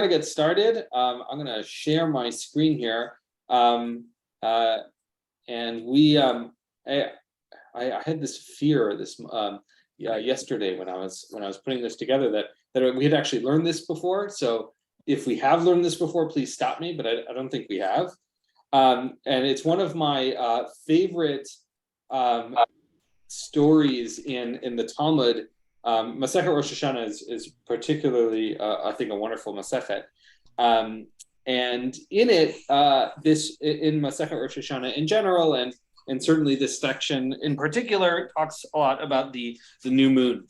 to get started. I'm going to share my screen here, and I had this fear yesterday when I was putting this together that we had actually learned this before. So if we have learned this before, please stop me. But I don't think we have. And it's one of my favorite stories in the Talmud. Masechet Rosh Hashanah is particularly, I think, a wonderful Masechet. And in it, in Masechet Rosh Hashanah in general, and certainly this section in particular, talks a lot about the new moon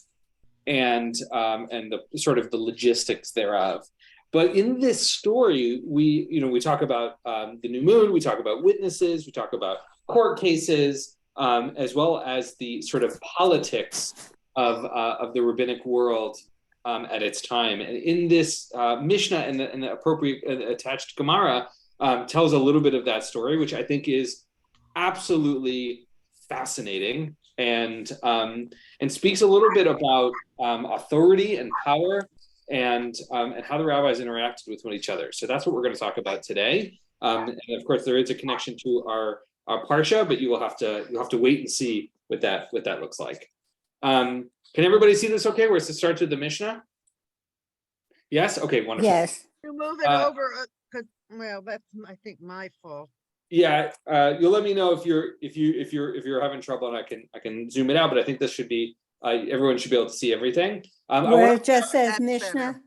and the sort of the logistics thereof. But in this story, we talk about the new moon, we talk about witnesses, we talk about court cases, as well as the sort of politics of the rabbinic world at its time. And in this Mishnah and the appropriate attached Gemara tells a little bit of that story, which I think is absolutely fascinating and speaks a little bit about authority and power and how the rabbis interacted with each other. So that's what we're going to talk about today. And of course, there is a connection to our parsha, but you'll have to wait and see what that looks like. Can everybody see this okay? Where it starts with the Mishnah? Yes? Okay, wonderful. Yes. You move it over, well, that's, I think, my fault. Yeah, you'll let me know if you're having trouble, and I can zoom it out, but I think this should be everyone should be able to see everything. Where it just says Mishnah?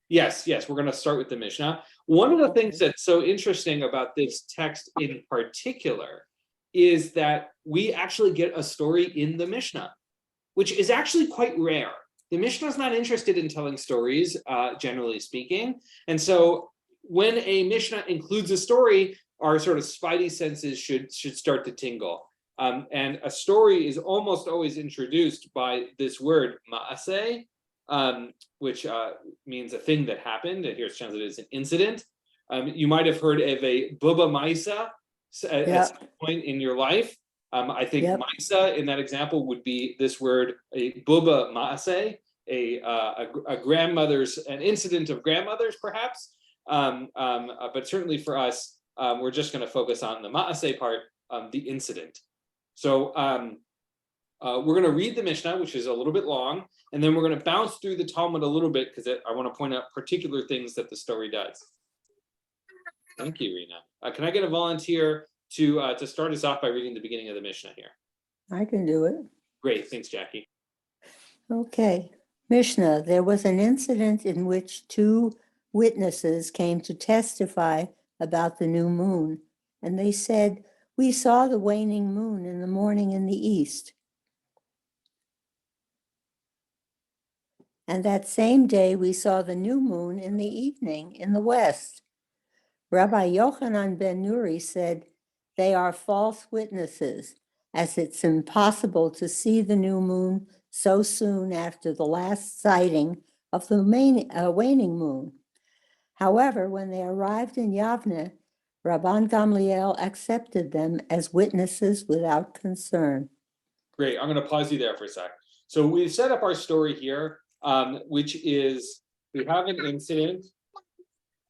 Yes, we're going to start with the Mishnah. One of the things that's so interesting about this text in particular is that we actually get a story in the Mishnah, which is actually quite rare. The Mishnah is not interested in telling stories, generally speaking. And so when a Mishnah includes a story, our sort of spidey senses should start to tingle. And a story is almost always introduced by this word, ma'aseh, which means a thing that happened. And here it's translated as an incident. You might have heard of a buba maisa at some point in your life. I think maisa in that example would be this word, a buba ma'aseh, a grandmother's, an incident of grandmothers, perhaps. But certainly for us, we're just going to focus on the ma'aseh part, the incident. So we're going to read the Mishnah, which is a little bit long, and then we're going to bounce through the Talmud a little bit because I want to point out particular things that the story does. Thank you, Rena. Can I get a volunteer to start us off by reading the beginning of the Mishnah here? I can do it. Great, thanks, Jackie. Okay. Mishnah, there was an incident in which two witnesses came to testify about the new moon, and they said, "We saw the waning moon in the morning in the east. And that same day we saw the new moon in the evening in the west." Rabbi Yochanan ben Nuri said, "They are false witnesses, as it's impossible to see the new moon so soon after the last sighting of the waning moon." However, when they arrived in Yavne, Rabban Gamliel accepted them as witnesses without concern. Great, I'm going to pause you there for a sec. So we've set up our story here, which is we have an incident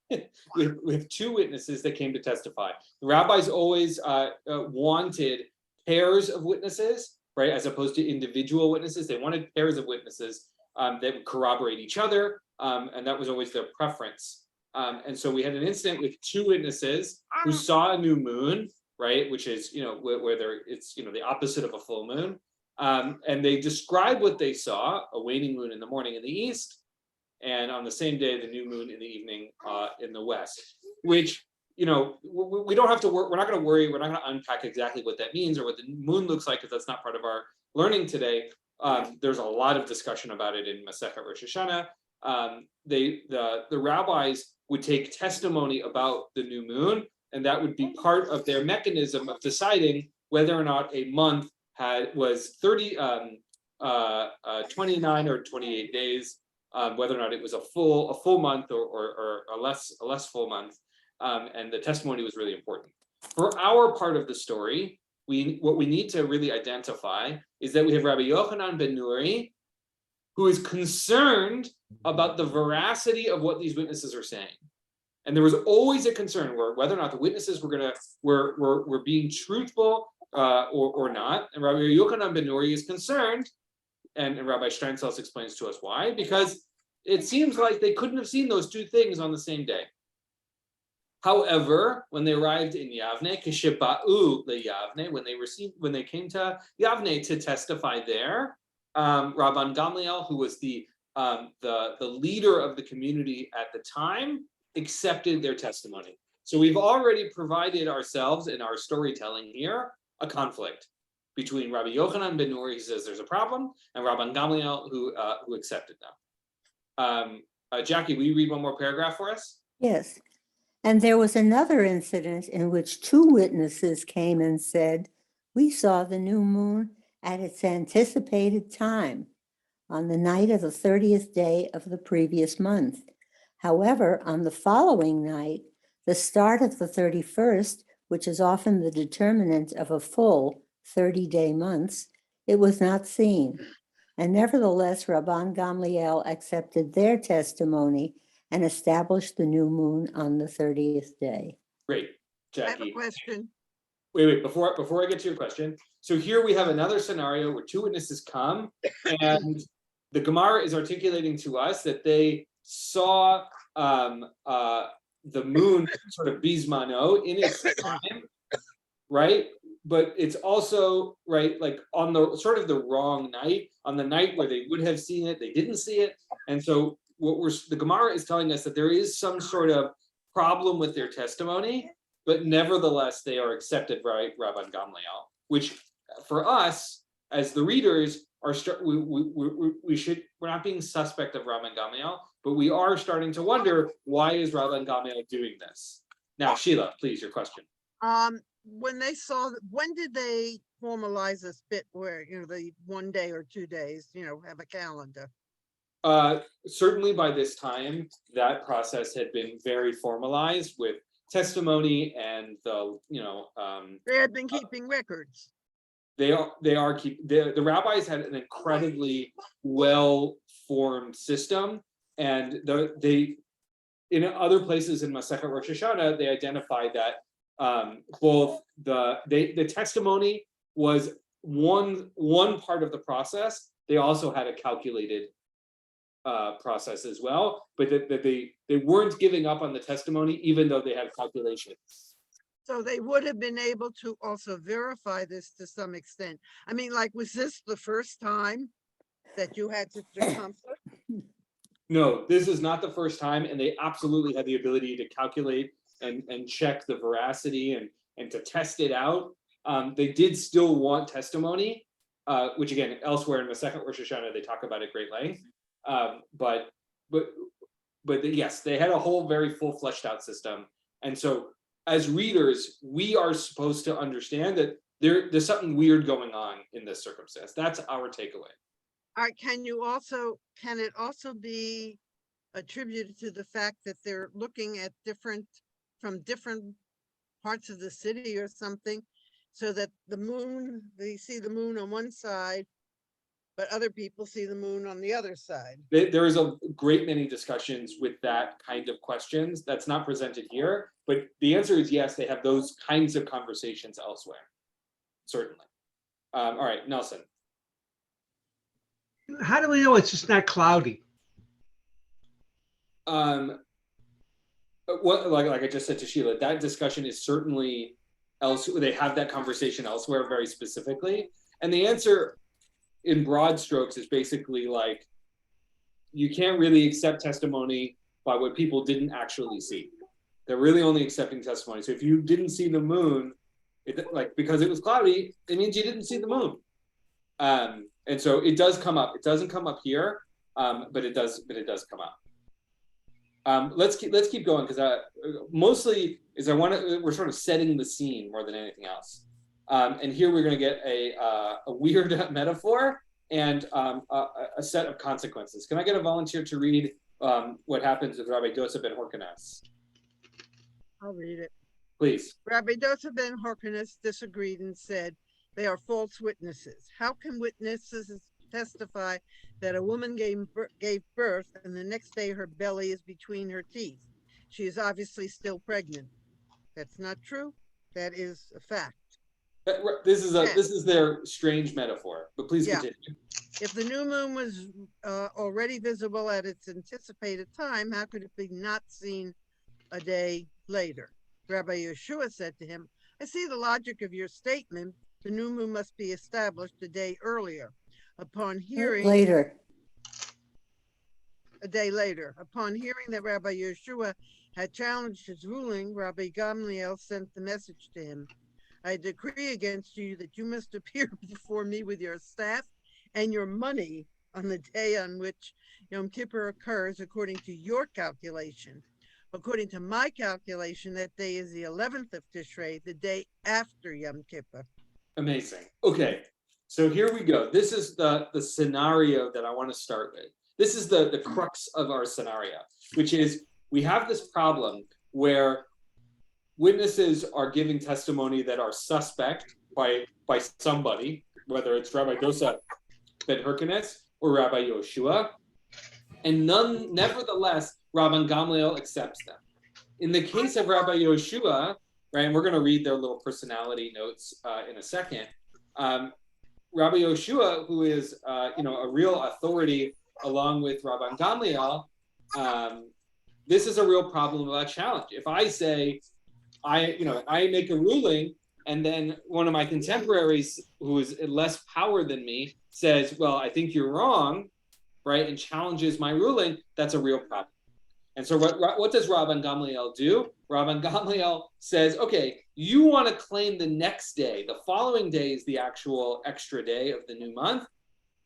with two witnesses that came to testify. The rabbis always wanted pairs of witnesses, right, as opposed to individual witnesses. They wanted pairs of witnesses that would corroborate each other, and that was always their preference. And so we had an incident with two witnesses who saw a new moon, right, which is, whether it's, the opposite of a full moon. And they described what they saw, a waning moon in the morning in the east, and on the same day, the new moon in the evening in the west, which, we don't have to work. We're not going to worry. We're not going to unpack exactly what that means or what the moon looks like, because that's not part of our learning today. There's a lot of discussion about it in Masechet Rosh Hashanah. The rabbis would take testimony about the new moon, and that would be part of their mechanism of deciding whether or not a month was 29 or 28 days, whether or not it was a full month or a less full month, and the testimony was really important. For our part of the story, what we need to really identify is that we have Rabbi Yochanan ben Nuri, who is concerned about the veracity of what these witnesses are saying. And there was always a concern whether or not the witnesses were being truthful or not. And Rabbi Yochanan ben Nuri is concerned, and Rabbi Steinsaltz explains to us why, because it seems like they couldn't have seen those two things on the same day. However, when they arrived in Yavne, Kishiba'u le-Yavne, when they came to Yavne to testify there, Rabban Gamliel, who was the leader of the community at the time, accepted their testimony. So we've already provided ourselves in our storytelling here a conflict between Rabbi Yochanan ben Nuri, who says there's a problem, and Rabban Gamliel, who accepted them. Jackie, will you read one more paragraph for us? Yes. And there was another incident in which two witnesses came and said, "We saw the new moon at its anticipated time on the night of the 30th day of the previous month. However, on the following night, the start of the 31st, which is often the determinant of a full 30-day months, it was not seen. And nevertheless, Rabban Gamliel accepted their testimony and established the new moon on the 30th day." Great, I have Jackie. a question. Wait, before I get to your question. So here we have another scenario where two witnesses come, and the Gemara is articulating to us that they saw the moon sort of bismano in its time, right? But it's also, right, like on the sort of the wrong night, on the night where they would have seen it, they didn't see it. And so the Gemara is telling us that there is some sort of problem with their testimony, but nevertheless they are accepted by Rabban Gamliel, which for us as the readers are we're not being suspect of Rabban Gamliel, but we are starting to wonder, why is Rabban Gamliel doing this? Now, Sheila, please, your question. When did they formalize this bit where, the 1 day or 2 days, have a calendar? Certainly by this time, that process had been very formalized with testimony and They had been keeping records. the rabbis had an incredibly well-formed system, and they in other places in Masechet Rosh Hashanah, they identified that both the testimony was one part of the process. They also had a calculated process as well, but that they weren't giving up on the testimony, even though they had calculations. So they would have been able to also verify this to some extent. I mean, like, was this the first time that you had to do conflict? No, this is not the first time, and they absolutely had the ability to calculate and check the veracity and to test it out. They did still want testimony, which again, elsewhere in the second Rosh Hashanah, they talk about at great length. But yes, they had a whole very full fleshed out system. And so as readers, we are supposed to understand that there's something weird going on in this circumstance. That's our takeaway. All right, can it also be attributed to the fact that they're looking at from different parts of the city or something, so that they see the moon on one side, but other people see the moon on the other side? There is a great many discussions with that kind of questions. That's not presented here, but the answer is yes, they have those kinds of conversations elsewhere, certainly. All right, Nelson. How do we know it's just not cloudy? Like I just said to Sheila, that discussion is certainly elsewhere. They have that conversation elsewhere very specifically. And the answer in broad strokes is basically like, you can't really accept testimony by what people didn't actually see. They're really only accepting testimony. So if you didn't see the moon, because it was cloudy, it means you didn't see the moon. And so it does come up. It doesn't come up here, but it does come up. Let's keep going, because mostly we're sort of setting the scene more than anything else. And here we're going to get a weird metaphor and a set of consequences. Can I get a volunteer to read what happens with Rabbi Dosa ben Horkanes? I'll read it. Please. Rabbi Dosa ben Horkanes disagreed and said, "They are false witnesses. How can testify that a woman gave birth and the next day her belly is between her teeth. She is obviously still pregnant. That's not true. That is a fact. This is their strange metaphor, but please Yeah. continue. If the new moon was already visible at its anticipated time, how could it be not seen a day later? Rabbi Yeshua said to him, I see the logic of your statement. The new moon must be established a day earlier. Upon hearing a day later, upon hearing that Rabbi Yeshua had challenged his ruling, Rabbi Gamliel sent the message to him. I decree against you that you must appear before me with your staff and your money on the day on which Yom Kippur occurs according to your calculation. According to my calculation, that day is the 11th of Tishrei, the day after Yom Kippur. Amazing. Okay, so here we go. This is the scenario that I want to start with. This is the crux of our scenario, which is we have this problem where witnesses are giving testimony that are suspect by somebody, whether it's Rabbi Dosa ben Hyrcanus or Rabbi Yoshua, and nevertheless, Rabban Gamliel accepts them. In the case of Rabbi Yoshua, right, and we're going to read their little personality notes in a second. Rabbi Yoshua, who is a real authority along with Rabban Gamliel, this is a real problem about challenge. If I say, I make a ruling, and then one of my contemporaries who is less power than me says, well, I think you're wrong, right, and challenges my ruling, that's a real problem. And so what does Rabban Gamliel do? Rabban Gamliel says, okay, you want to claim the next day, the following day is the actual extra day of the new month,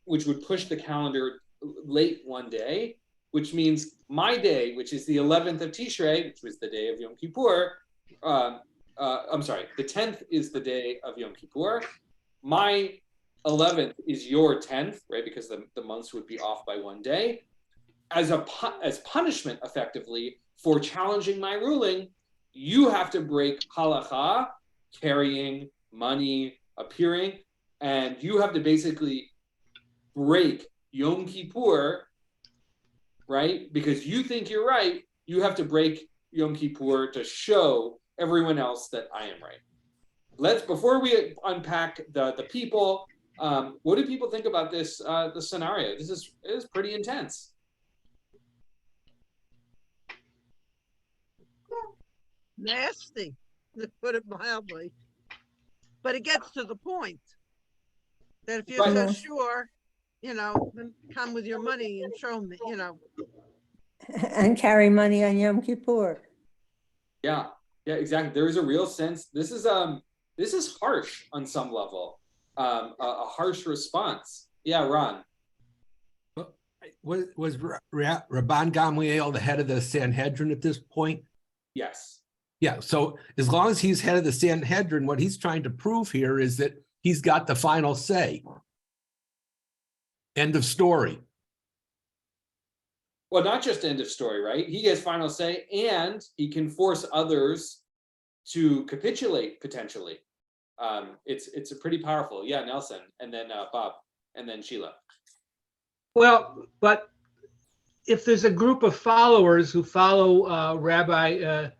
which would push the calendar late one day, which means my day, which is the 11th of Tishrei, which was the day of Yom Kippur, the 10th is the day of Yom Kippur. My 11th is your 10th, right? Because the months would be off by one day. As punishment, effectively, for challenging my ruling, you have to break halacha, carrying money, appearing, and you have to basically break Yom Kippur, right? Because you think you're right, you have to break Yom Kippur to show everyone else that I am right. Before we unpack the people, what do people think about this the scenario? This is pretty intense. Nasty, to put it mildly. But it gets to the point that if you're so sure, then come with your money and show me, And carry money on Yom Kippur. Yeah, exactly. There is a real sense. This is harsh on some level, a harsh response. Yeah, Ron. Was Rabban Gamliel the head of the Sanhedrin at this point? Yes. Yeah, so as long as he's head of the Sanhedrin, what he's trying to prove here is that he's got the final say. End of story. Well, not just end of story, right? He gets final say, and he can force others to capitulate potentially. It's a pretty powerful. Yeah, Nelson, and then Bob, and then Sheila. Well, but if there's a group of followers who follow Rabbi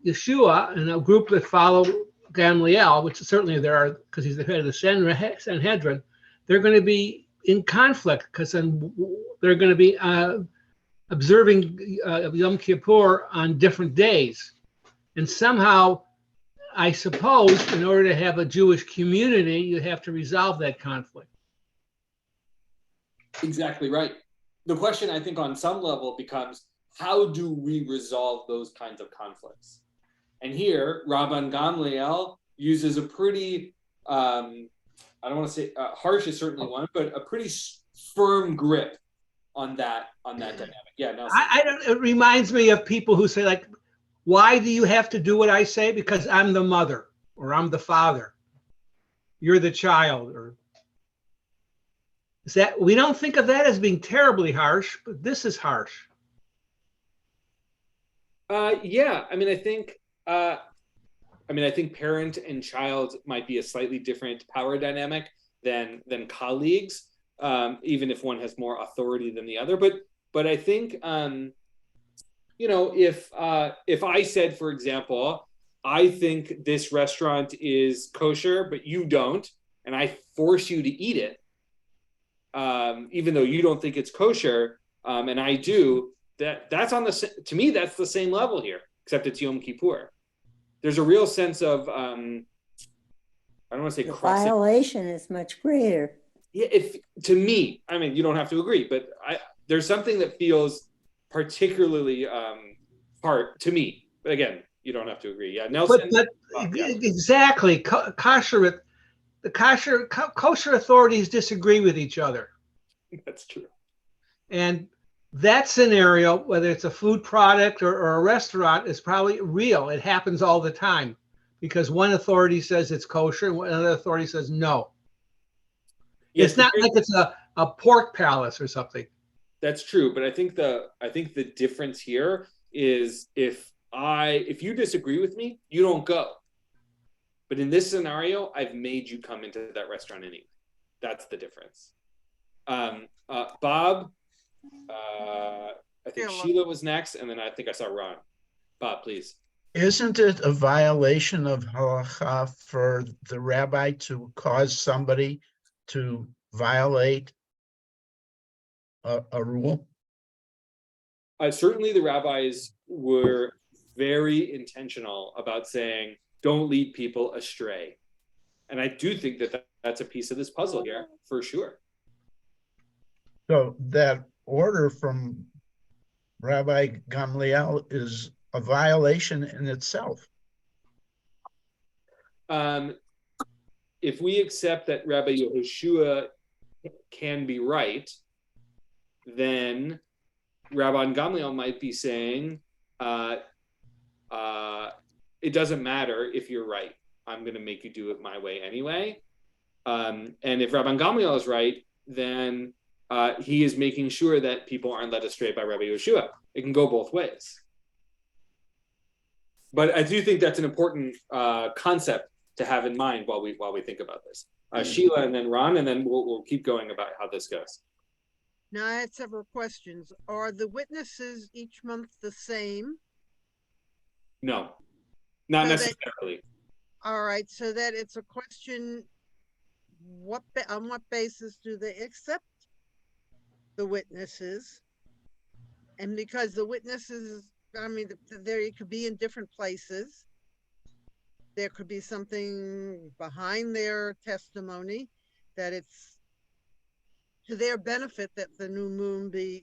Yeshua and a group that follow Gamliel, which certainly there are because he's the head of the Sanhedrin, they're going to be in conflict because then they're going to be observing Yom Kippur on different days. And somehow, I suppose, in order to have a Jewish community, you have to resolve that conflict. Exactly right. The question, I think, on some level becomes, how do we resolve those kinds of conflicts? And here, Rabban Gamliel uses a pretty, I don't want to say harsh is certainly one, but a pretty firm grip on that dynamic. Yeah, Nelson. It reminds me of people who say, like, why do you have to do what I say? Because I'm the mother, or I'm the father. You're the child, or is that, we don't think of that as being terribly harsh, but this is harsh. Yeah, I think parent and child might be a slightly different power dynamic than colleagues, even if one has more authority than the other. But I think, if I said, for example, I think this restaurant is kosher, but you don't, and I force you to eat it, even though you don't think it's kosher, and I do, that's to me, that's the same level here, except it's Yom Kippur. There's a real sense of, I don't want to say The crossing. violation is much greater. Yeah, to me, I mean, you don't have to agree, but there's something that feels particularly hard to me. But again, you don't have to agree. Yeah, Nelson. But exactly, kosher authorities disagree with each other. That's true. And that scenario, whether it's a food product or a restaurant, is probably real. It happens all the time because one authority says it's kosher, and another authority says no. Yes, it's not like it's a pork palace or something. That's true, but I think the difference here is if you disagree with me, you don't go. But in this scenario, I've made you come into that restaurant anyway. That's the difference. Bob, I think Sheila was next, and then I think I saw Ron. Bob, please. Isn't it a violation of halacha for the rabbi to cause somebody to violate a rule? Certainly the rabbis were very intentional about saying, don't lead people astray. And I do think that's a piece of this puzzle here, for sure. So that order from Rabbi Gamliel is a violation in itself. If we accept that Rabbi Yehoshua can be right, then Rabbi Gamliel might be saying, it doesn't matter if you're right. I'm going to make you do it my way anyway. And if Rabbi Gamliel is right, then he is making sure that people aren't led astray by Rabbi Yehoshua. It can go both ways. But I do think that's an important concept to have in mind while we think about this. Sheila and then Ron, and then we'll keep going about how this goes. Now, I had several questions. Are the witnesses each month the same? No, not So necessarily. All right, so that it's a question, on what basis do they accept the witnesses? And because the witnesses, I mean, they could be in different places. There could be something behind their testimony that it's to their benefit that the new moon be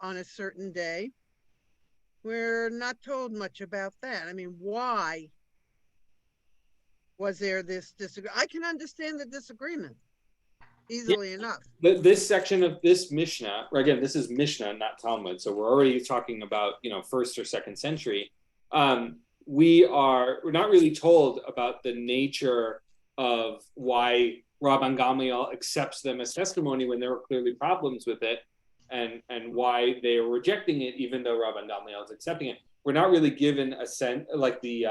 on a certain day. We're not told much about that. I mean, why was there this disagreement? I can understand the disagreement easily enough. This section of this Mishnah, again, this is Mishnah, not Talmud, so we're already talking about first or second century. We're not really told about the nature of why Rabban Gamliel accepts them as testimony when there were clearly problems with it, and why they are rejecting it, even though Rabban Gamliel is accepting it. We're not really given a sense, like the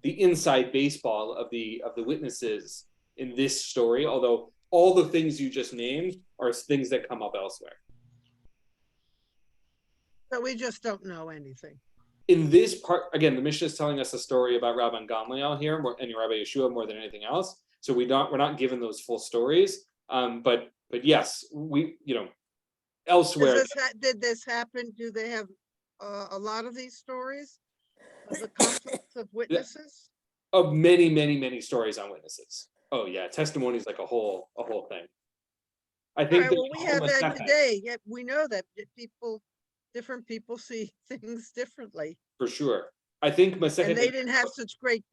inside baseball of the witnesses in this story, although all the things you just named are things that come up elsewhere. So we just don't know anything. In this part, again, the Mishnah is telling us a story about Rabban Gamliel here, and Rabbi Yehoshua more than anything else. So we're not given those full stories. But yes, elsewhere. Did this happen? Do they have a lot of these stories of the conflicts of witnesses? Of many, many, many stories on witnesses. Oh yeah, testimony is like a whole thing. I think. Right, well, we have that today. Yet we know that different people see things differently. For sure, I think And they didn't have such great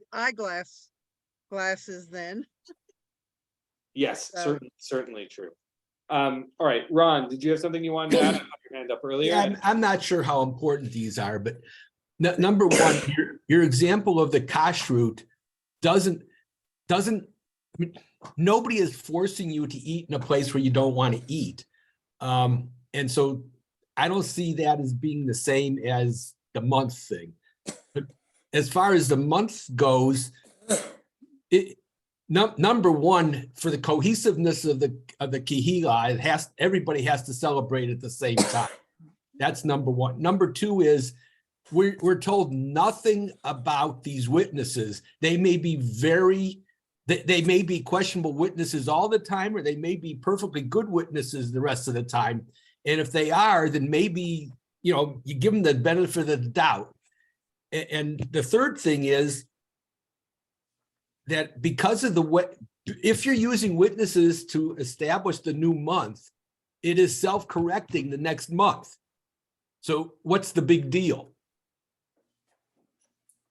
glasses then. Yes, certainly true. All right, Ron, did you have something you wanted to add? I put your hand up earlier. Yeah, I'm not sure how important these are, but number one, your example of the kashrut doesn't. I mean, nobody is forcing you to eat in a place where you don't want to eat, and so I don't see that as being the same as the month thing. But as far as the month goes, Number one, for the cohesiveness of the kihila, everybody has to celebrate at the same time. That's number one. Number two is we're told nothing about these witnesses. They may be they may be questionable witnesses all the time, or they may be perfectly good witnesses the rest of the time. And if they are, then maybe, you give them the benefit of the doubt. And the third thing is that because of if you're using witnesses to establish the new month, it is self-correcting the next month. So what's the big deal?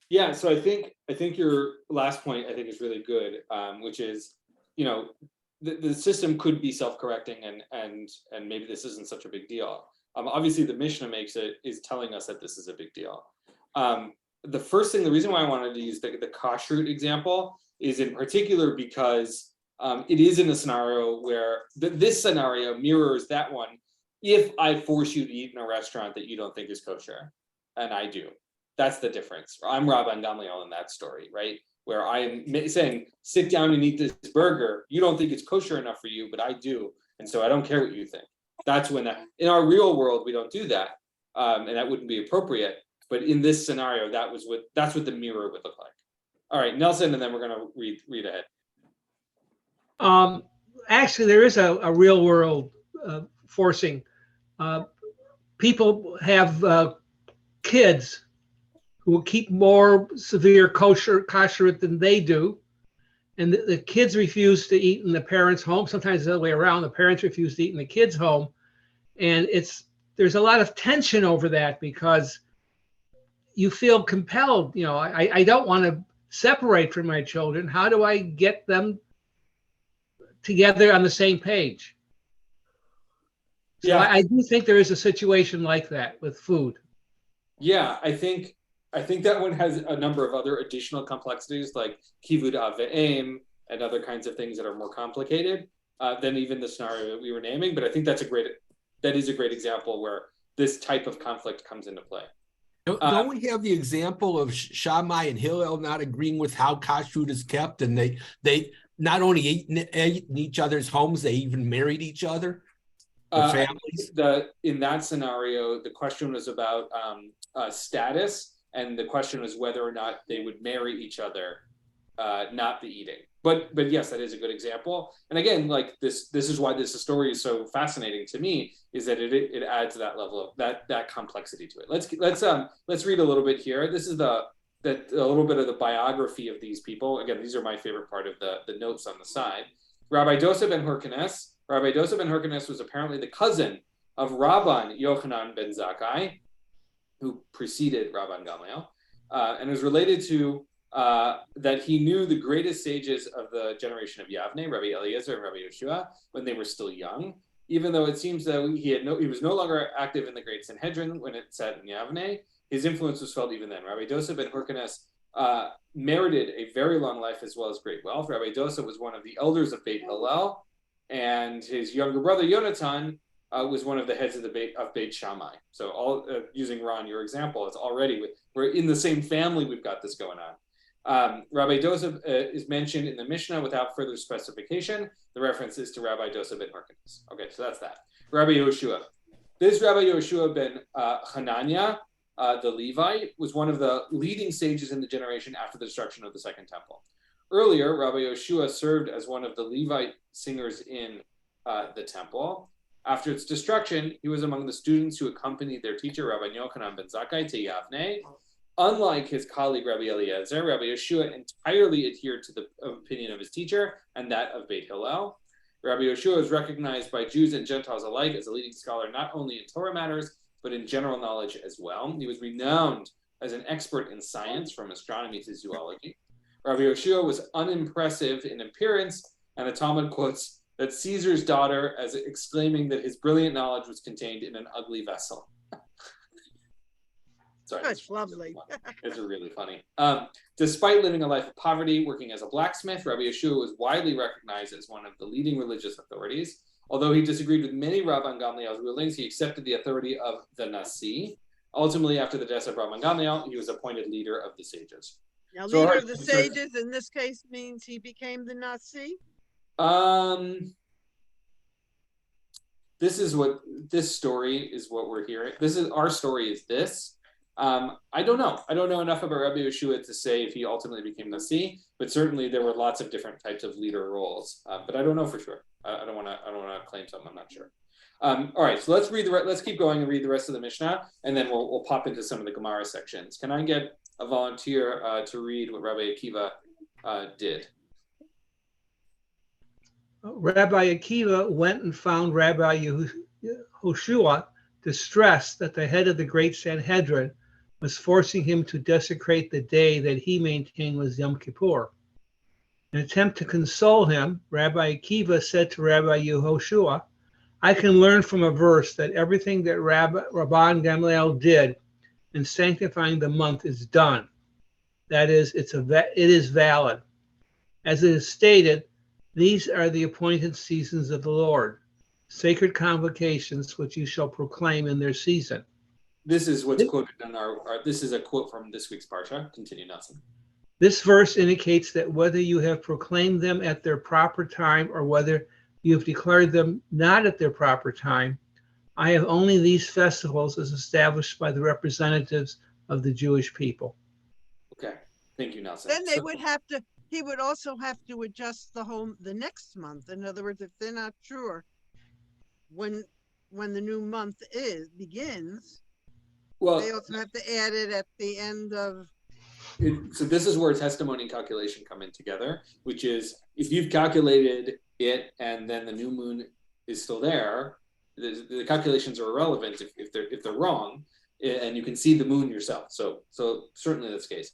Yeah, so I think your last point I think is really good, which is, the system could be self-correcting and maybe this isn't such a big deal. Obviously the Mishnah is telling us that this is a big deal. The reason why I wanted to use the kashrut example is in particular because it is in a scenario where this scenario mirrors that one. If I force you to eat in a restaurant that you don't think is kosher, and I do, that's the difference. I'm Rabbi Gamliel in that story, right? Where I am saying, sit down and eat this burger. You don't think it's kosher enough for you, but I do. And so I don't care what you think. That's when in our real world, we don't do that. And that wouldn't be appropriate. But in this scenario, that's what the mirror would look like. All right, Nelson, and then we're going to read ahead. Actually, there is a real world forcing. People have kids who keep more severe kashrut than they do. And the kids refuse to eat in the parents' home. Sometimes it's the other way around. The parents refuse to eat in the kids' home. And there's a lot of tension over that because you feel compelled. I don't want to separate from my children. How do I get them together on the same page? So yeah. I do think there is a situation like that with food. Yeah, I think that one has a number of other additional complexities like kivud av ve'em and other kinds of things that are more complicated than even the scenario that we were naming. But I think that is a great example where this type of conflict comes into play. Don't we have the example of Shammai and Hillel not agreeing with how kashrut is kept, and they not only ate in each other's homes, they even married each other? Families? In that scenario, the question was about status, and the question was whether or not they would marry each other, not the eating. But yes, that is a good example. And again, like this is why this story is so fascinating to me, is that it adds that level of that complexity to it. Let's read a little bit here. This is a little bit of the biography of these people. Again, these are my favorite part of the notes on the side. Rabbi Dosa ben Hyrcanus. Rabbi Dosa ben Hyrcanus was apparently the cousin of Rabban Yochanan ben Zakkai, who preceded Rabban Gamliel, and was related to that he knew the greatest sages of the generation of Yavne, Rabbi Eliezer and Rabbi Yeshua, when they were still young. Even though it seems that he was no longer active in the Great Sanhedrin when it sat in Yavne, his influence was felt even then. Rabbi Dosa ben Hyrcanus merited a very long life as well as great wealth. Rabbi Dosa was one of the elders of Beit Hillel, and his younger brother Yonatan was one of the heads of Beit Shammai. So all using Ron, your example, it's already we're in the same family. We've got this going on. Rabbi Dosa is mentioned in the Mishnah without further specification. The reference is to Rabbi Dosa ben Markiz. Okay, so that's that. Rabbi Yehoshua. This Rabbi Yehoshua ben Hananiah, the Levite, was one of the leading sages in the generation after the destruction of the Second Temple. Earlier, Rabbi Yehoshua served as one of the Levite singers in the temple. After its destruction, he was among the students who accompanied their teacher, Rabbi Yochanan ben Zakkai, to Yavne. Unlike his colleague, Rabbi Eliezer, Rabbi Yeshua entirely adhered to the opinion of his teacher and that of Beit Hillel. Rabbi Yeshua is recognized by Jews and Gentiles alike as a leading scholar, not only in Torah matters, but in general knowledge as well. He was renowned as an expert in science, from astronomy to zoology. Rabbi Yeshua was unimpressive in appearance, and the Talmud quotes that Caesar's daughter as exclaiming that his brilliant knowledge was contained in an ugly vessel. Sorry, that's lovely. It's really funny. Despite living a life of poverty, working as a blacksmith, Rabbi Yeshua was widely recognized as one of the leading religious authorities. Although he disagreed with many Rabban Gamliel's rulings, he accepted the authority of the Nasi. Ultimately, after the death of Rabban Gamliel, he was appointed leader of the sages. Now, So, leader all of the right, so- sages in this case means he became the Nasi. This is what this story is what we're hearing. This is our story is this. I don't know. I don't know enough about Rabbi Yeshua to say if he ultimately became Nasi, but certainly there were lots of different types of leader roles. But I don't know for sure. I don't want to claim something. I'm not sure. All right, so let's keep going and read the rest of the Mishnah, and then we'll pop into some of the Gemara sections. Can I get a volunteer to read what Rabbi Akiva did? Rabbi Akiva went and found Rabbi Yehoshua distressed that the head of the great Sanhedrin was forcing him to desecrate the day that he maintained was Yom Kippur. In an attempt to console him, Rabbi Akiva said to Rabbi Yehoshua, I can learn from a verse that everything that Rabban Gamliel did in sanctifying the month is done. That is, it is valid. As it is stated, these are the appointed seasons of the Lord, sacred convocations which you shall proclaim in their season. This is what's quoted in this is a quote from this week's Parsha. Continue, Nelson. This verse indicates that whether you have proclaimed them at their proper time or whether you have declared them not at their proper time, I have only these festivals as established by the representatives of the Jewish people. Okay, thank you, Nelson. Then he would also have to adjust the next month. In other words, if they're not sure when the new month begins, Well, they also have to add it at the end of. So this is where testimony and calculation come in together, which is if you've calculated it and then the new moon is still there, the calculations are irrelevant if they're wrong, and you can see the moon yourself. So certainly that's the case.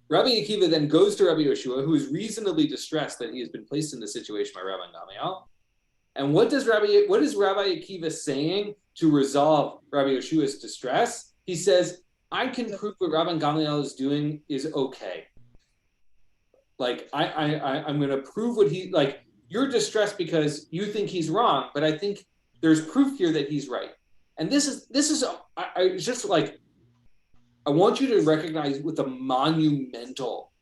Rabbi Akiva then goes to Rabbi Yeshua, who is reasonably distressed that he has been placed in this situation by Rabbi Gamliel. And what is Rabbi Akiva saying to resolve Rabbi Yeshua's distress? He says, I can prove what Rabbi Gamliel is doing is okay. Like I'm going to prove what you're distressed because you think he's wrong, but I think there's proof here that he's right. And this is just like, I want you to recognize with a monumental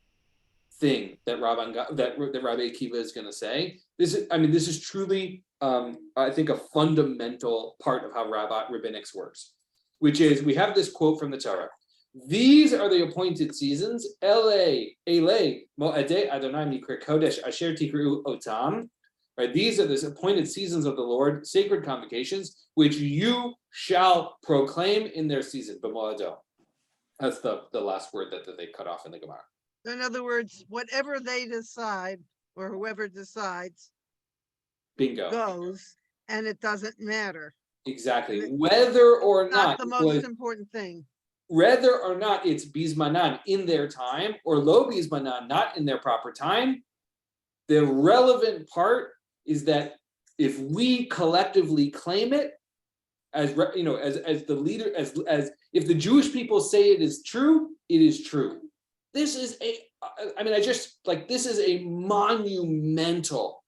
thing that Rabbi Akiva is going to say. This is truly, I think, a fundamental part of how rabbinics works, which is we have this quote from the Torah. These are the appointed seasons. Ele mo'adei Adonai mikra kodesh asher tikru otam. Right, these are the appointed seasons of the Lord, sacred convocations, which you shall proclaim in their season. B'mo'ado. That's the last word that they cut off in the Gemara. In other words, whatever they decide, or whoever decides, Bingo. goes, and it doesn't matter. Exactly. Whether or not the most important thing. Whether or not it's bismanan in their time or lo bismanan, not in their proper time, the relevant part is that if we collectively claim it as the leader, as if the Jewish people say it is true, it is true. This is this is a monumental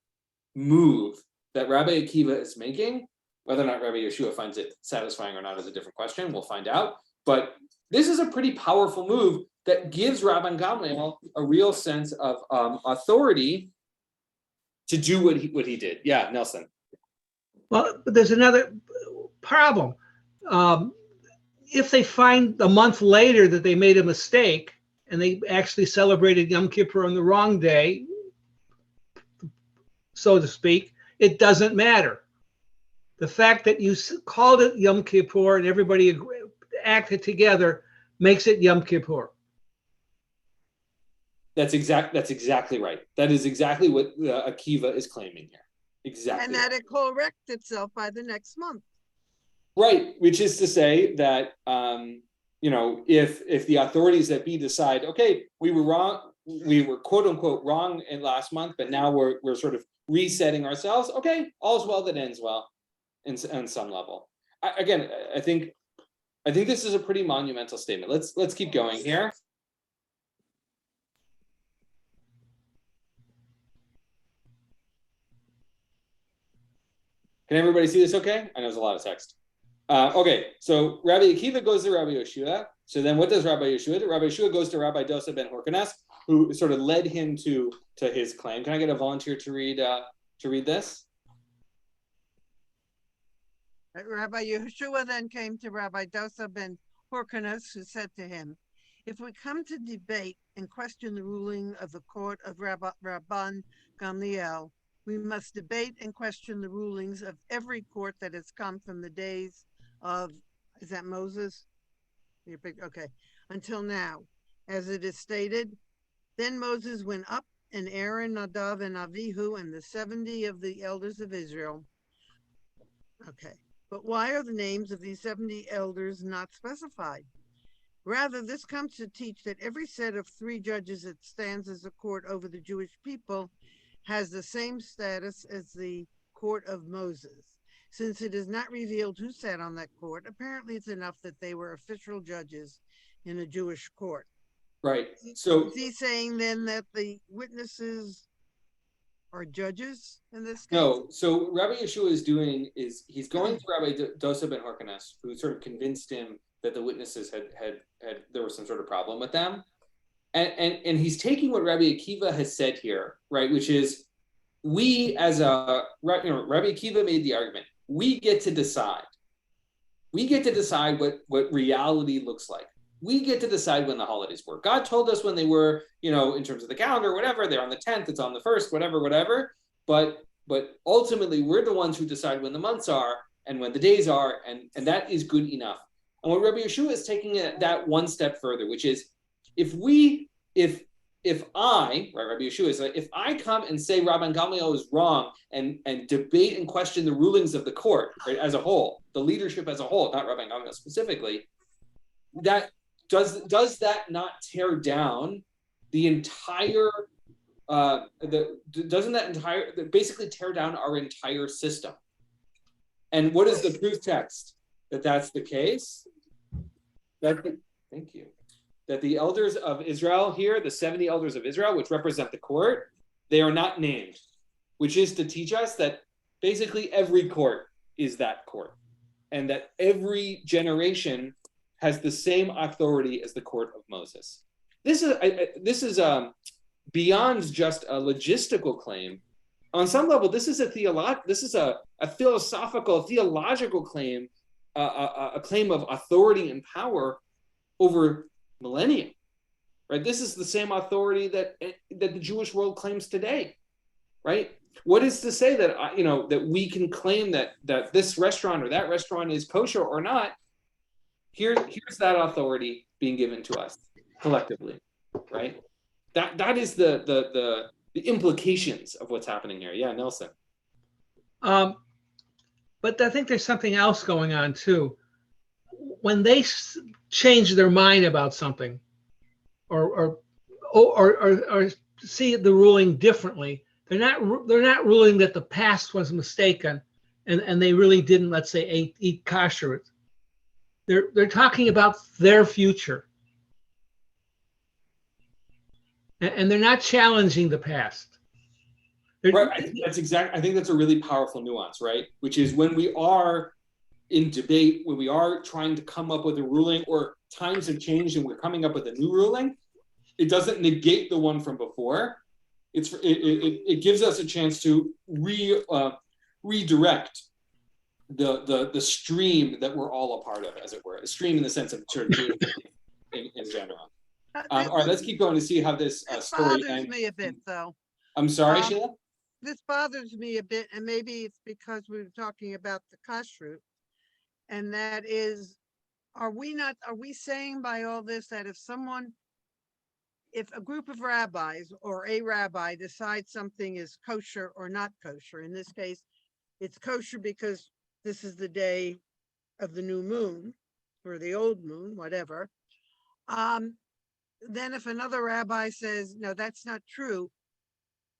move that Rabbi Akiva is making. Whether or not Rabbi Yeshua finds it satisfying or not is a different question. We'll find out. But this is a pretty powerful move that gives Rabban Gamliel a real sense of authority to do what he did. Yeah, Nelson. Well, but there's another problem. If they find a month later that they made a mistake and they actually celebrated Yom Kippur on the wrong day, so to speak, it doesn't matter. The fact that you called it Yom Kippur and everybody acted together makes it Yom Kippur. That's exactly right. That is exactly what Akiva is claiming here. Exactly. And that it corrects itself by the next month. Right, which is to say that if the authorities that be decide, okay, we were wrong, we were quote unquote wrong in last month, but now we're sort of resetting ourselves. Okay, all's well that ends well, on some level. I think this is a pretty monumental statement. Let's keep going here. Can everybody see this okay? I know there's a lot of text. Okay, so Rabbi Akiva goes to Rabbi Yeshua So then what does Rabbi Yeshua do? Rabbi Yeshua goes to Rabbi Dosa ben Horkanes, who sort of led him to his claim. Can I get a volunteer to read this? Rabbi Yeshua then came to Rabbi Dosa ben Horkanes, who said to him, if we come to debate and question the ruling of the court of Rabban Gamliel, we must debate and question the rulings of every court that has come from the days of, is that Moses? Okay, until now. As it is stated, then Moses went up, and Aaron, Nadav, and Avihu, and the 70 of the elders of Israel. Okay, but why are the names of these 70 elders not specified? Rather, this comes to teach that every set of 3 judges that stands as a court over the Jewish people has the same status as the court of Moses. Since it is not revealed who sat on that court, apparently it's enough that they were official judges in a Jewish court. Right. So is he saying then that the witnesses are judges in this case? no. So Rabbi Yeshua is he's going to Rabbi Dosa ben Horkanes, who sort of convinced him that the witnesses had there was some sort of problem with them, and he's taking what Rabbi Akiva has said here, right, which is we as a Rabbi Akiva made the argument. We get to decide. We get to decide what reality looks like. We get to decide when the holidays were. God told us when they were, in terms of the calendar, whatever. They're on the 10th, it's on the 1st, whatever. But ultimately, we're the ones who decide when the months are and when the days are, and that is good enough. And what Rabbi Yeshua is taking that one step further, which is if I, right, Rabbi Yeshua is like, if I come and say Rabban Gamliel is wrong and debate and question the rulings of the court, right, as a whole, the leadership as a whole, not Rabban Gamliel specifically, that does that not tear down the entire basically tear down our entire system? And what is the proof text that that's the case? Thank you. That the elders of Israel here, the 70 elders of Israel, which represent the court, they are not named, which is to teach us that basically every court is that court, and that every generation has the same authority as the court of Moses. This is beyond just a logistical claim. On some level, this is a philosophical, theological claim, a claim of authority and power over millennium, right? This is the same authority that the Jewish world claims today, right? What is to say that that we can claim that this restaurant or that restaurant is kosher or not? Here's that authority being given to us collectively, right? That is the implications of what's happening here. Yeah, Nelson. But I think there's something else going on too. When they change their mind about something, or see the ruling differently, they're not ruling that the past was mistaken, and they really didn't, let's say, eat kosher. They're talking about their future, and they're not challenging the past. Right. I think that's a really powerful nuance, right? Which is when we are in debate, when we are trying to come up with a ruling, or times have changed and we're coming up with a new ruling, it doesn't negate the one from before. It gives us a chance to redirect the stream that we're all a part of, as it were, a stream in the sense of church in general. All right, let's keep going to see how this story bothers ends. me a bit, though. I'm sorry, Sheila? This bothers me a bit, and maybe it's because we were talking about the kashrut, and that is, are we saying by all this that if a group of rabbis or a rabbi decides something is kosher or not kosher, in this case, it's kosher because this is the day of the new moon or the old moon, whatever, then if another rabbi says, no, that's not true,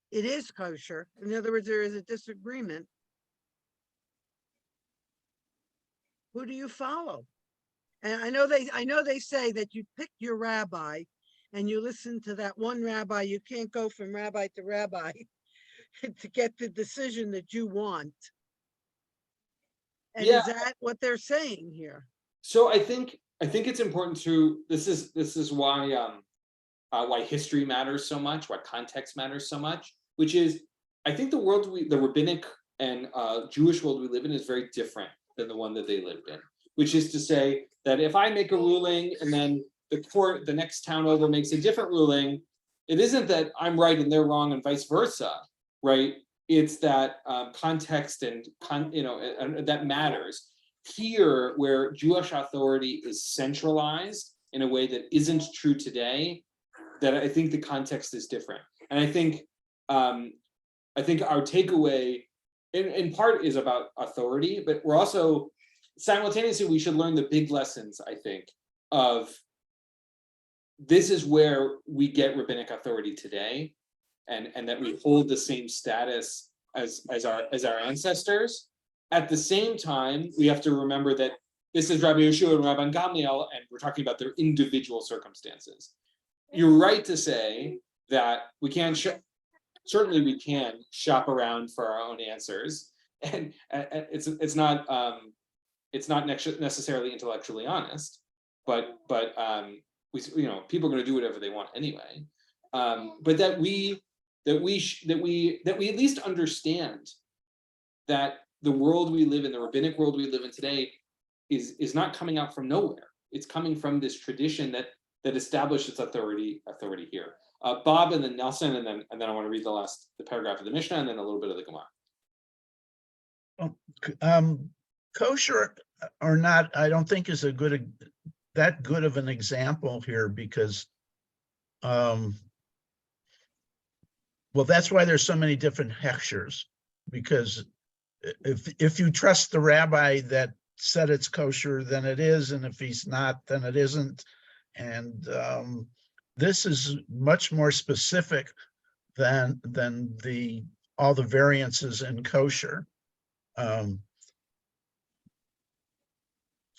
it is kosher. In other words, there is a disagreement. Who do you follow? And I know they say that you pick your rabbi and you listen to that one rabbi. You can't go from rabbi to rabbi to get the decision that you want. And Yeah. is that what they're saying here? So I think think it's important to, this is why history matters so much, why context matters so much, which is, I think the rabbinic and Jewish world we live in is very different than the one that they lived in, which is to say that if I make a ruling and then the court, the next town over, makes a different ruling, it isn't that I'm right and they're wrong and vice versa, right? It's that context and that matters. Here, where Jewish authority is centralized in a way that isn't true today, that I think the context is different. And I think our takeaway in part is about authority, but we're also simultaneously, we should learn the big lessons, I think, of this is where we get rabbinic authority today, and that we hold the same status as our ancestors. At the same time, we have to remember that this is Rabbi Yeshua and Rabbi Gamliel, and we're talking about their individual circumstances. You're right to say that we can certainly we can shop around for our own answers, and it's not necessarily intellectually honest, but people are going to do whatever they want anyway. But that we at least understand that the world we live in, the rabbinic world we live in today, is not coming out from nowhere. It's coming from this tradition that established its authority here. Bob, and then Nelson, and then I want to read the paragraph of the Mishnah, and then a little bit of the Gemara. Kosher or not, I don't think is that good of an example here, because that's why there's so many different hechshers, because if you trust the rabbi that said it's kosher, then it is, and if he's not, then it isn't. And this is much more specific than all the variances in kosher.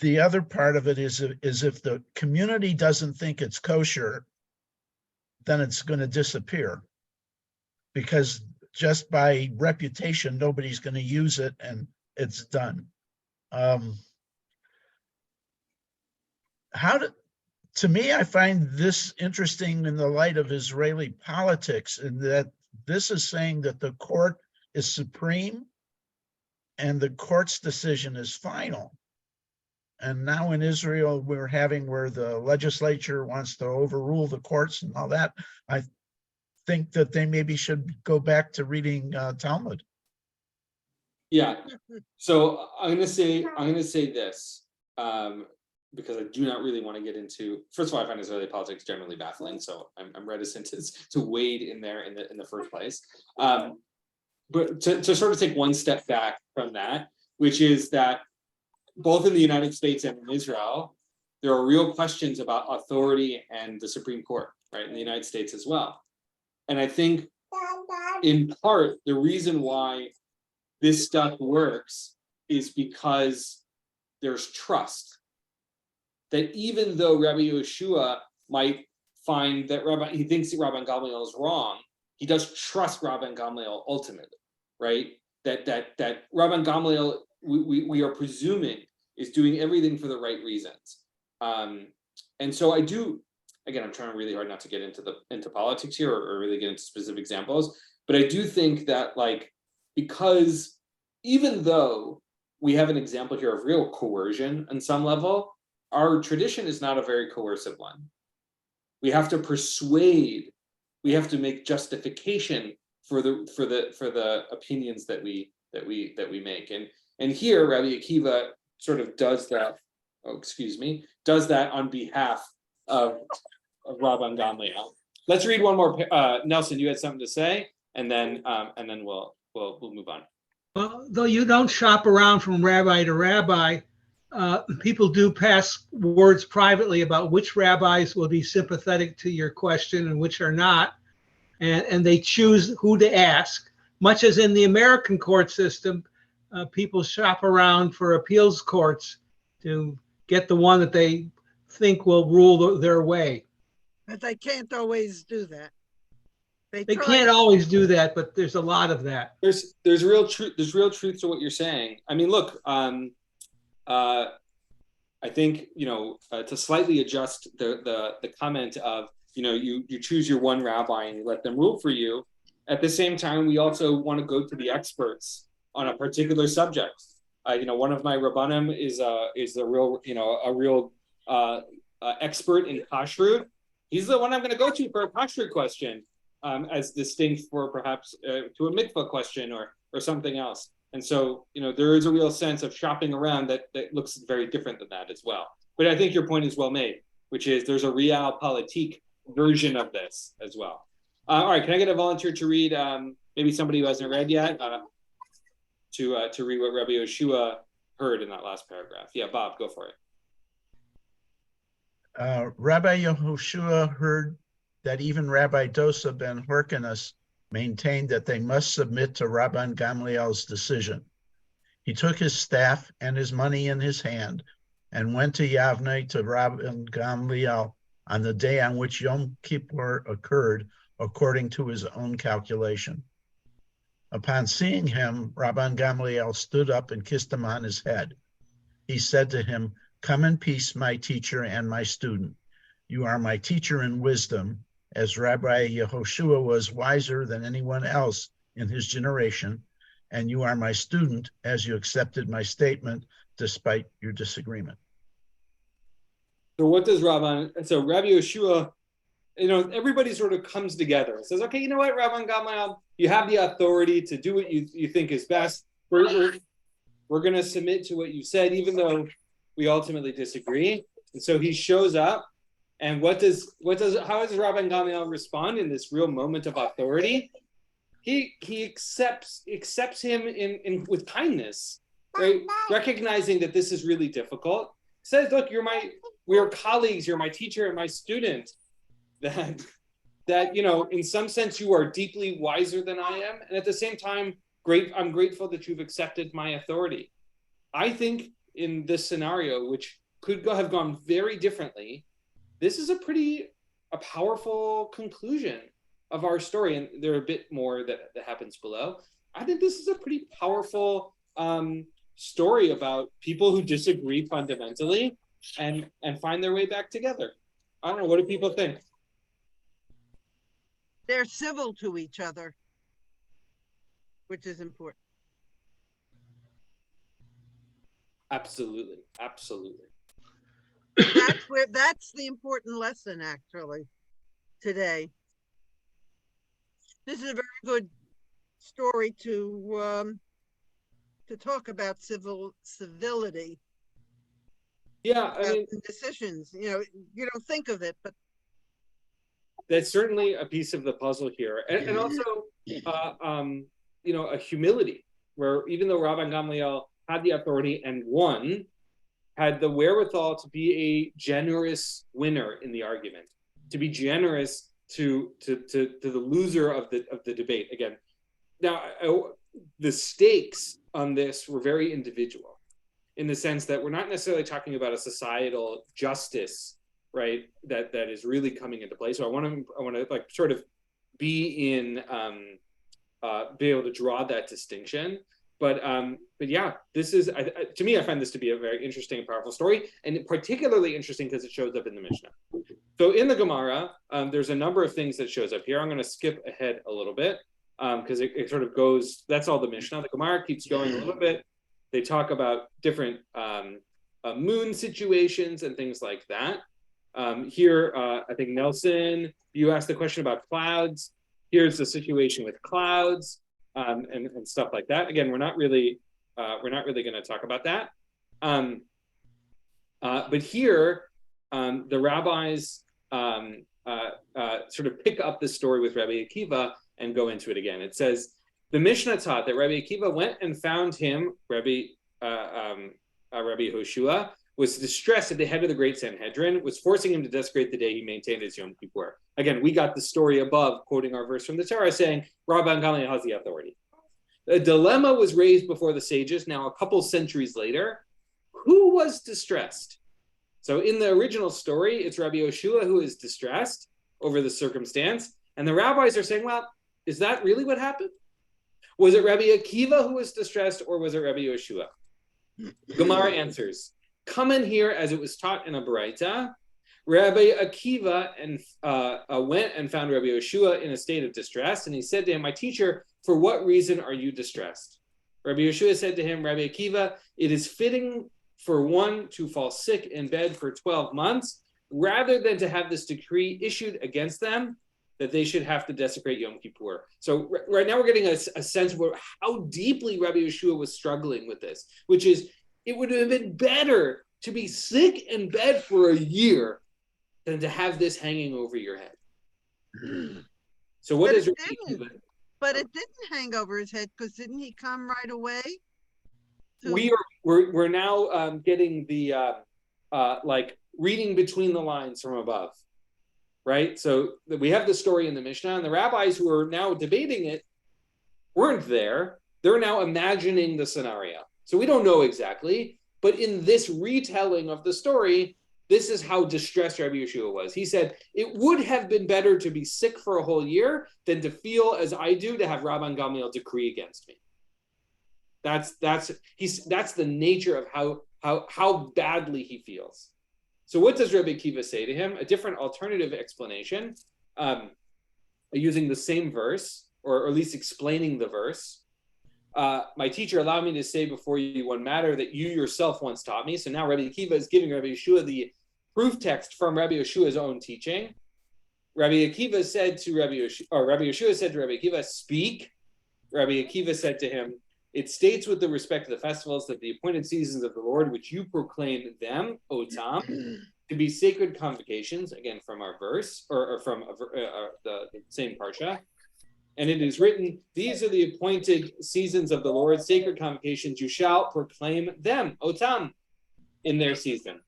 The other part of it is if the community doesn't think it's kosher, then it's going to disappear, because just by reputation, nobody's going to use it and it's done. To me, I find this interesting in the light of Israeli politics, in that this is saying that the court is supreme and the court's decision is final. And now in Israel, we're having where the legislature wants to overrule the courts and all that. I think that they maybe should go back to reading Talmud. Yeah. So I'm going to say this, because I do not really want to get into. First of all, I find Israeli politics generally baffling, so I'm reticent to wade in there in the first place. But to sort of take one step back from that, which is that both in the United States and in Israel, there are real questions about authority and the Supreme Court, right, in the United States as well. And I think, in part, the reason why this stuff works is because there's trust. That even though Rabbi Yeshua might find that he thinks that Rabbi Gamliel is wrong, he does trust Rabbi Gamliel ultimately, right? That Rabbi Gamliel, we are presuming, is doing everything for the right reasons. And so I do, again, I'm trying really hard not to get into politics here or really get into specific examples, but I do think that, because even though we have an example here of real coercion on some level, our tradition is not a very coercive one. We have to persuade, we have to make justification for the opinions that we make. And here Rabbi Akiva sort of does that on behalf of Rabban Gamliel. Let's read one more. Nelson, you had something to say, and then we'll move on. Well, though you don't shop around from rabbi to rabbi, people do pass words privately about which rabbis will be sympathetic to your question and which are not, and they choose who to ask. Much as in the American court system, people shop around for appeals courts to get the one that they think will rule their way. But they can't always do that. They can't always do that, but there's a lot of that. There's real truth. There's real truth to what you're saying. I mean, look, I think, to slightly adjust the comment of, you choose your one rabbi and you let them rule for you. At the same time, we also want to go to the experts on a particular subject. One of my rabbanim is a real expert in kashrut. He's the one I'm going to go to for a kashrut question, as distinct for perhaps to a mikvah question or something else. And so, there is a real sense of shopping around that looks very different than that as well. But I think your point is well made, which is there's a realpolitik version of this as well. All right, can I get a volunteer to read, maybe somebody who hasn't read yet, to read what Rabbi Yehoshua heard in that last paragraph? Yeah, Bob, go for it. Rabbi Yehoshua heard that even Rabbi Dosa ben Hyrcanus maintained that they must submit to Rabban Gamliel's decision. He took his staff and his money in his hand and went to Yavne to Rabban Gamliel on the day on which Yom Kippur occurred, according to his own calculation. Upon seeing him, Rabban Gamliel stood up and kissed him on his head. He said to him, "Come in peace, my teacher and my student. You are my teacher in wisdom, as Rabbi Yehoshua was wiser than anyone else in his generation, and you are my student as you accepted my statement despite your disagreement." So what does Rabbi Yehoshua, everybody sort of comes together and says, okay, you know what, Rabban Gamliel, you have the authority to do what you think is best. We're going to submit to what you said, even though we ultimately disagree. And so he shows up. And how does Rabban Gamliel respond in this real moment of authority? He accepts him in with kindness, right? Recognizing that this is really difficult. Says, look, we are colleagues, you're my teacher and my student. That in some sense you are deeply wiser than I am. And at the same time, I'm grateful that you've accepted my authority. I think in this scenario, which could have gone very differently, this is a powerful conclusion of our story, and there are a bit more that happens below. I think this is a pretty powerful story about people who disagree fundamentally and find their way back together. I don't know, what do people think? They're civil to each other, which is important. Absolutely. That's the important lesson, actually, today. This is a very good story to talk about civility. Yeah, I mean, decisions. You don't think of it, but that's certainly a piece of the puzzle here, and also, a humility where even though Rabban Gamliel had the authority and won, had the wherewithal to be a generous winner in the argument, to be generous to the loser of the debate. Again, now the stakes on this were very individual, in the sense that we're not necessarily talking about a societal justice, right? That is really coming into play. So I want to sort of be able to draw that distinction. But yeah, this is, to me, I find this to be a very interesting and powerful story, and particularly interesting because it shows up in the Mishnah. So in the Gemara, there's a number of things that shows up here. I'm going to skip ahead a little bit because it sort of goes, that's all the Mishnah. The Gemara keeps going a little bit. They talk about different moon situations and things like that. Here, I think Nelson, you asked the question about clouds. Here's the situation with clouds. And stuff like that. Again, we're not really going to talk about that. But here, the rabbis sort of pick up the story with Rabbi Akiva and go into it again. It says the Mishnah taught that Rabbi Akiva went and found him. Rabbi Yehoshua was distressed at the head of the great Sanhedrin, was forcing him to desecrate the day he maintained his Yom Kippur. Again, we got the story above, quoting our verse from the Torah, saying, Rabban Gamliel has the authority. A dilemma was raised before the sages, now a couple centuries later. Who was distressed? So in the original story, it's Rabbi Yehoshua who is distressed over the circumstance, and the rabbis are saying, well, is that really what happened? Was it Rabbi Akiva who was distressed, or was it Rabbi Yehoshua? Gemara answers, come in here as it was taught in a Baraita. Rabbi Akiva went and found Rabbi Yeshua in a state of distress, and he said to him, my teacher, for what reason are you distressed? Rabbi Yeshua said to him, Rabbi Akiva, it is fitting for one to fall sick in bed for 12 months, rather than to have this decree issued against them that they should have to desecrate Yom Kippur. So right now we're getting a sense of how deeply Rabbi Yeshua was struggling with this, which is, it would have been better to be sick in bed for a year than to have this hanging over your head. So what is Rabbi Akiva? But it didn't hang over his head, because didn't he come right away? We're now getting the like reading between the lines from above, right? So we have the story in the Mishnah, and the rabbis who are now debating it weren't there. They're now imagining the scenario. So we don't know exactly, but in this retelling of the story, this is how distressed Rabbi Yeshua was. He said, it would have been better to be sick for a whole year than to feel as I do to have Rabban Gamliel decree against me. That's the nature of how badly he feels. So what does Rabbi Akiva say to him? A different alternative explanation, using the same verse, or at least explaining the verse. My teacher allowed me to say before you one matter that you yourself once taught me. So now Rabbi Akiva is giving Rabbi Yeshua the proof text from Rabbi Yeshua's own teaching. Rabbi Yeshua said to Rabbi Akiva, speak. Rabbi Akiva said to him, it states with the respect to the festivals that the appointed seasons of the Lord, which you proclaim them, Otam, to be sacred convocations, again from our verse, or from the same parsha. And it is written, these are the appointed seasons of the Lord, sacred convocations, you shall proclaim them, Otam, in their season.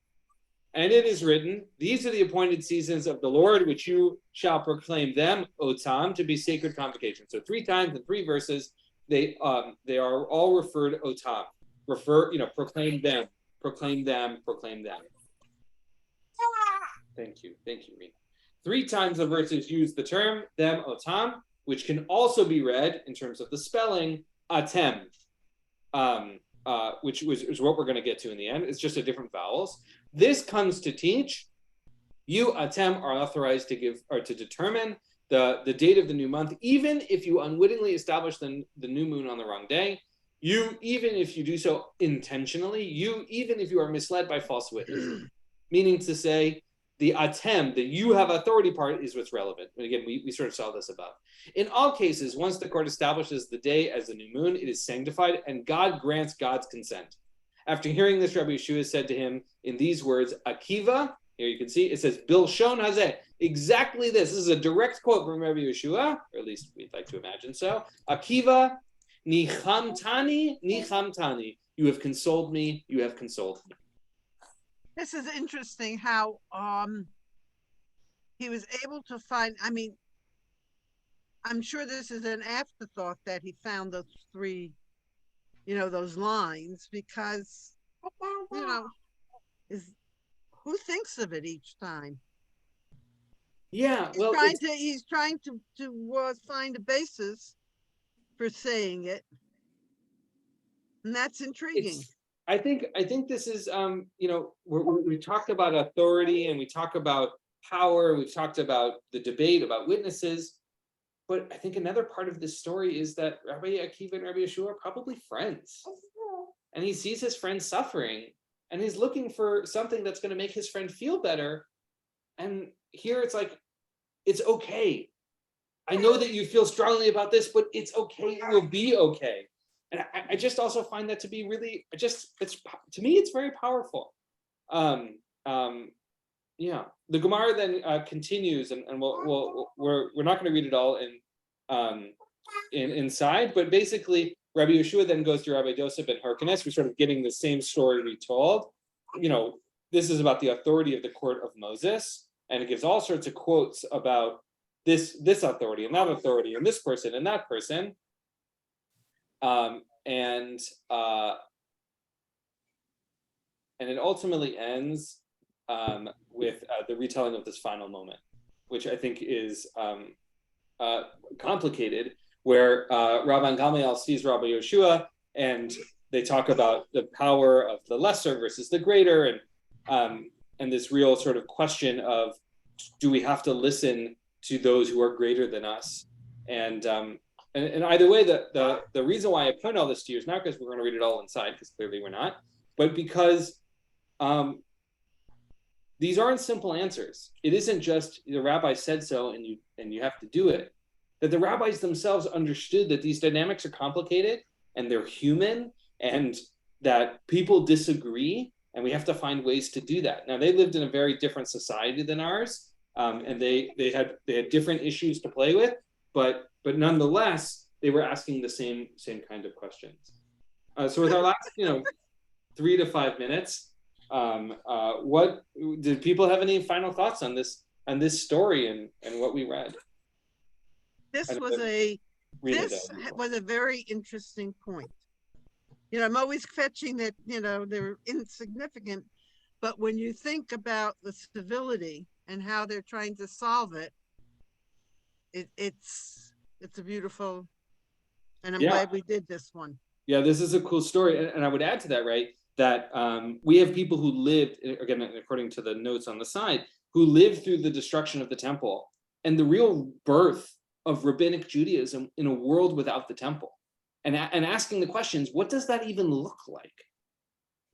And it is written, these are the appointed seasons of the Lord, which you shall proclaim them, Otam, to be sacred convocations. So 3 times in 3 verses, they are all referred Otam. Proclaim them, proclaim them, proclaim them. Thank you, Rena. 3 times the verses use the term them, Otam, which can also be read in terms of the spelling, atem, which is what we're going to get to in the end. It's just a different vowels. This comes to teach you, atem, are authorized to give or to determine the date of the new month, even if you unwittingly establish the new moon on the wrong day. You, even if you do so intentionally, even if you are misled by false witness, meaning to say, the atem, that you have authority part, is what's relevant. And again, we sort of saw this above. In all cases, once the court establishes the day as the new moon, it is sanctified, and God grants God's consent. After hearing this, Rabbi Yeshua said to him in these words, Akiva, here you can see, it says, Bilshon hazeh, exactly this. This is a direct quote from Rabbi Yeshua, or at least we'd like to imagine so. Akiva, nichamtani, nichamtani. You have consoled me, you have consoled me. This is interesting how he was able to find, I mean, I'm sure this is an afterthought that he found those 3, those lines, because, who thinks of it each time? Yeah, well, he's trying to find a basis for saying it, and that's intriguing. I think this is, we talked about authority and we talk about power. We've talked about the debate about witnesses, but I think another part of this story is that Rabbi Akiva and Rabbi Yeshua are probably friends, and he sees his friend suffering, and he's looking for something that's going to make his friend feel better. And here it's like, it's okay. I know that you feel strongly about this, but it's okay. It will be okay. And I just also find that to be really, to me, it's very powerful. The Gemara then continues, and we're not going to read it all inside, but basically Rabbi Yeshua then goes to Rabbi Yosef and Hyrcanus. We're sort of getting the same story retold. This is about the authority of the court of Moses, and it gives all sorts of quotes about this authority and that authority and this person and that person. And it ultimately ends with the retelling of this final moment, which I think is complicated, where Rabban Gamliel sees Rabbi Yeshua, and they talk about the power of the lesser versus the greater, and this real sort of question of, do we have to listen to those who are greater than us? And either way, the reason why I point all this to you is not because we're going to read it all inside, because clearly we're not, but because these aren't simple answers. It isn't just the rabbi said so and you have to do it. That the rabbis themselves understood that these dynamics are complicated and they're human, and that people disagree, and we have to find ways to do that. Now, they lived in a very different society than ours, and they had different issues to play with, but nonetheless, they were asking the same kind of questions. So with our last 3 to 5 minutes, what did people have any final thoughts on this story and what we read? This was a very interesting point. I'm always fetching that, they're insignificant, but when you think about the civility and how they're trying to solve it, it's a beautiful, and I'm glad we did this one. Yeah, this is a cool story. And I would add to that, right, that we have people who lived, again, according to the notes on the side, who lived through the destruction of the temple and the real birth of rabbinic Judaism in a world without the temple, and asking the questions, what does that even look like?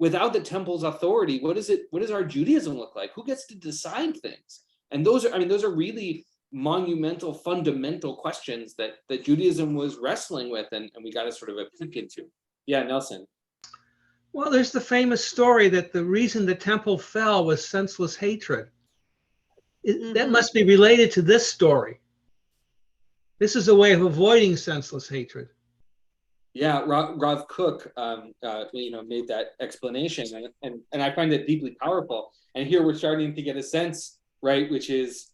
Without the temple's authority, what does our Judaism look like? Who gets to decide things? And those are really monumental, fundamental questions that Judaism was wrestling with, and we got to sort of a peek into. Yeah, Nelson. Well, there's the famous story that the reason the temple fell was senseless hatred. That must be related to this story. This is a way of avoiding senseless hatred. Yeah, Rav Kook, made that explanation, and I find it deeply powerful. And here we're starting to get a sense, right, which is,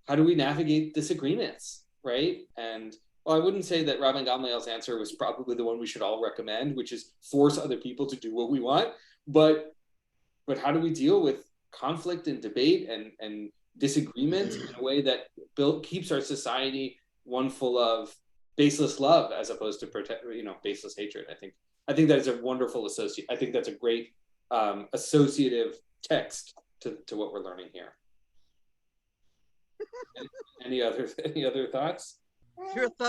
how do we navigate disagreements, right? And I wouldn't say that Rabbi Gamliel's answer was probably the one we should all recommend, which is force other people to do what we want. But how do we deal with conflict and debate and disagreement in a way that keeps our society one full of baseless love as opposed to baseless hatred? I think that is a wonderful I think that's a great associative text to what we're learning here. Any other thoughts? Your thoughts?